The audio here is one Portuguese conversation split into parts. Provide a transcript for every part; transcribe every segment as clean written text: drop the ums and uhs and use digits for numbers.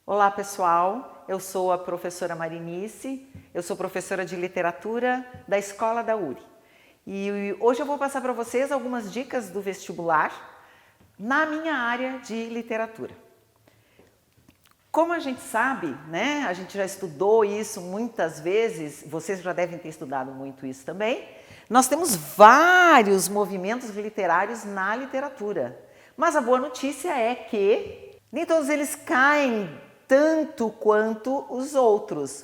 Olá pessoal, eu sou a professora Marinice, eu sou professora de literatura da Escola da URI. E hoje eu vou passar para vocês algumas dicas do vestibular na minha área de literatura. Como a gente sabe, né, a gente já estudou isso muitas vezes, vocês já devem ter estudado muito isso também, nós temos vários movimentos literários na literatura. Mas a boa notícia é que nem todos eles caem tanto quanto os outros.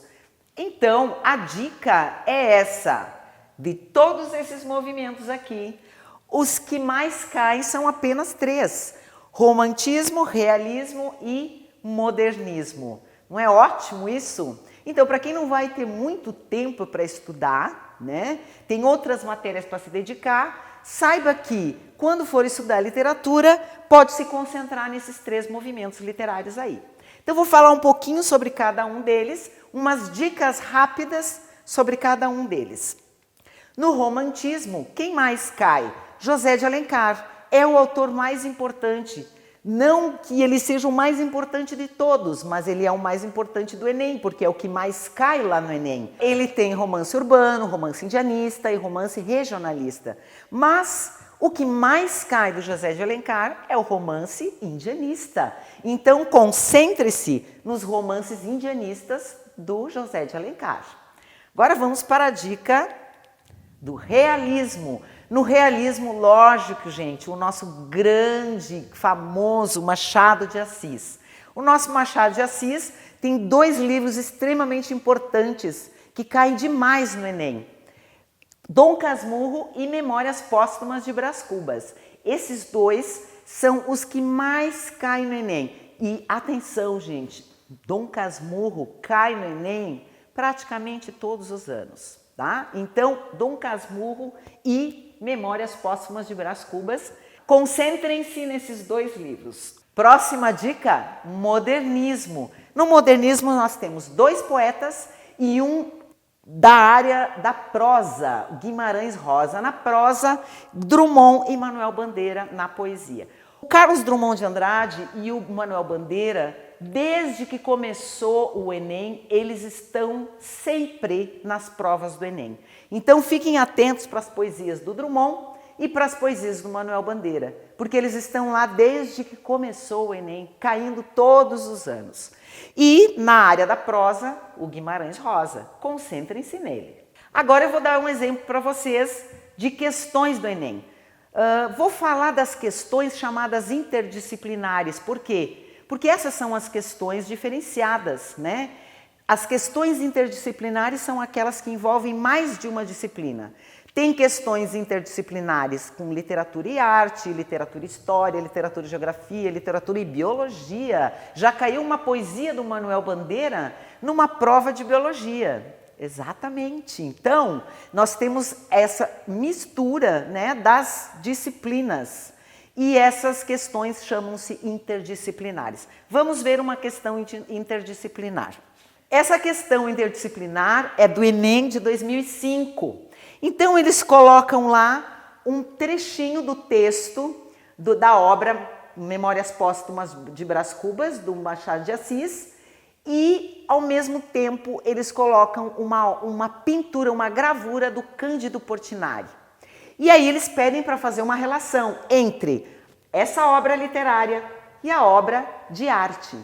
Então, a dica é essa, de todos esses movimentos aqui, os que mais caem são apenas 3, romantismo, realismo e modernismo. Não é ótimo isso? Então, para quem não vai ter muito tempo para estudar, né, tem outras matérias para se dedicar, saiba que, quando for estudar literatura, pode se concentrar nesses 3 movimentos literários aí. Então, eu vou falar um pouquinho sobre cada um deles, umas dicas rápidas sobre cada um deles. No romantismo, quem mais cai? José de Alencar é o autor mais importante. Não que ele seja o mais importante de todos, mas ele é o mais importante do Enem, porque é o que mais cai lá no Enem. Ele tem romance urbano, romance indianista e romance regionalista. Mas o que mais cai do José de Alencar é o romance indianista. Então, concentre-se nos romances indianistas do José de Alencar. Agora vamos para a dica do realismo. No realismo, lógico, gente, o nosso grande, famoso Machado de Assis. O nosso Machado de Assis tem 2 livros extremamente importantes que caem demais no Enem. Dom Casmurro e Memórias Póstumas de Brás Cubas. Esses 2 são os que mais caem no Enem. E atenção, gente, Dom Casmurro cai no Enem praticamente todos os anos, tá? Então, Dom Casmurro e Memórias Póstumas de Brás Cubas. Concentrem-se nesses 2 livros. Próxima dica, modernismo. No modernismo nós temos 2 poetas e um da área da prosa, Guimarães Rosa na prosa, Drummond e Manuel Bandeira na poesia. O Carlos Drummond de Andrade e o Manuel Bandeira, desde que começou o Enem, eles estão sempre nas provas do Enem. Então fiquem atentos para as poesias do Drummond e para as poesias do Manuel Bandeira, porque eles estão lá desde que começou o Enem, caindo todos os anos. E na área da prosa, o Guimarães Rosa. Concentrem-se nele. Agora eu vou dar um exemplo para vocês de questões do Enem. Vou falar das questões chamadas interdisciplinares. Por quê? Porque essas são as questões diferenciadas, né? As questões interdisciplinares são aquelas que envolvem mais de uma disciplina. Tem questões interdisciplinares com literatura e arte, literatura e história, literatura e geografia, literatura e biologia. Já caiu uma poesia do Manuel Bandeira numa prova de biologia. Exatamente. Então, nós temos essa mistura, né, das disciplinas. E essas questões chamam-se interdisciplinares. Vamos ver uma questão interdisciplinar. Essa questão interdisciplinar é do Enem de 2005. Então, eles colocam lá um trechinho do texto da obra Memórias Póstumas de Brás Cubas, do Machado de Assis, e, ao mesmo tempo, eles colocam uma pintura, uma gravura do Cândido Portinari. E aí eles pedem para fazer uma relação entre essa obra literária e a obra de arte.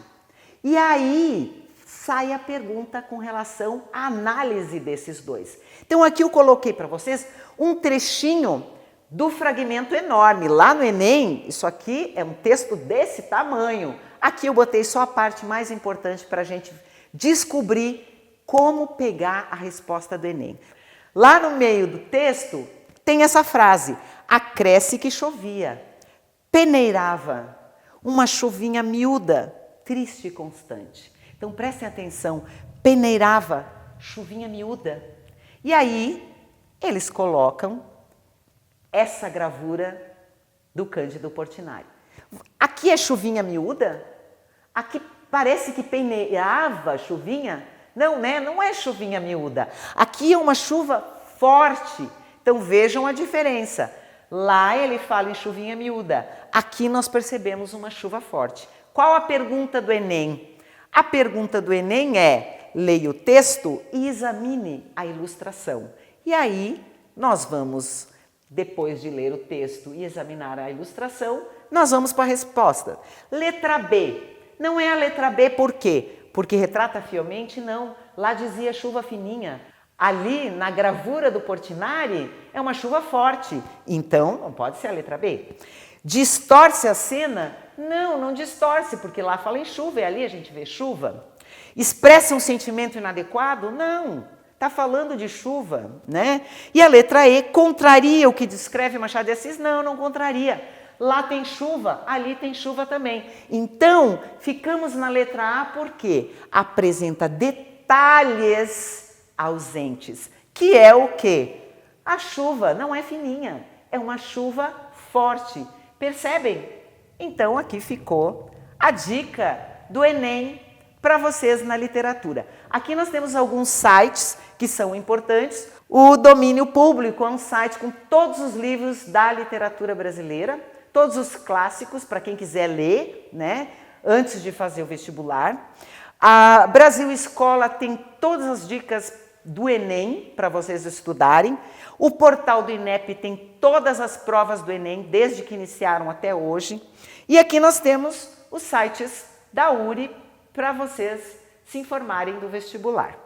E aí sai a pergunta com relação à análise desses 2. Então aqui eu coloquei para vocês um trechinho do fragmento enorme. Lá no Enem, isso aqui é um texto desse tamanho. Aqui eu botei só a parte mais importante para a gente descobrir como pegar a resposta do Enem. Lá no meio do texto tem essa frase: acresce que chovia, peneirava, uma chuvinha miúda, triste e constante. Então prestem atenção, peneirava, chuvinha miúda. E aí eles colocam essa gravura do Cândido Portinari. Aqui é chuvinha miúda? Aqui parece que peneirava chuvinha? Não, né? Não é chuvinha miúda. Aqui é uma chuva forte. Então vejam a diferença. Lá ele fala em chuvinha miúda. Aqui nós percebemos uma chuva forte. Qual a pergunta do Enem? A pergunta do Enem é: leia o texto e examine a ilustração. E aí, nós vamos, depois de ler o texto e examinar a ilustração, nós vamos para a resposta. Letra B. Não é a letra B por quê? Porque retrata fielmente? Não. Lá dizia chuva fininha. Ali, na gravura do Portinari, é uma chuva forte. Então, não pode ser a letra B. Distorce a cena? Não, não distorce, porque lá fala em chuva e ali a gente vê chuva. Expressa um sentimento inadequado? Não, está falando de chuva, né? E a letra E, contraria o que descreve Machado de Assis? Não, não contraria. Lá tem chuva, ali tem chuva também. Então, ficamos na letra A porque apresenta detalhes ausentes, que é o quê? A chuva não é fininha, é uma chuva forte. Percebem? Então, aqui ficou a dica do Enem para vocês na literatura. Aqui nós temos alguns sites que são importantes. O Domínio Público é um site com todos os livros da literatura brasileira, todos os clássicos, para quem quiser ler, né, antes de fazer o vestibular. A Brasil Escola tem todas as dicas do Enem para vocês estudarem. O portal do INEP tem todas as provas do Enem, desde que iniciaram até hoje. E aqui nós temos os sites da URI para vocês se informarem do vestibular.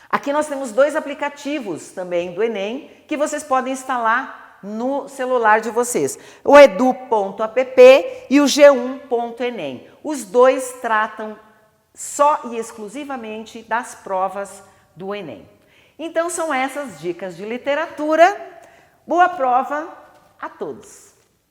Aqui nós temos 2 aplicativos também do Enem que vocês podem instalar no celular de vocês. O edu.app e o g1.enem. Os dois tratam só e exclusivamente das provas do Enem. Então são essas dicas de literatura. Boa prova a todos!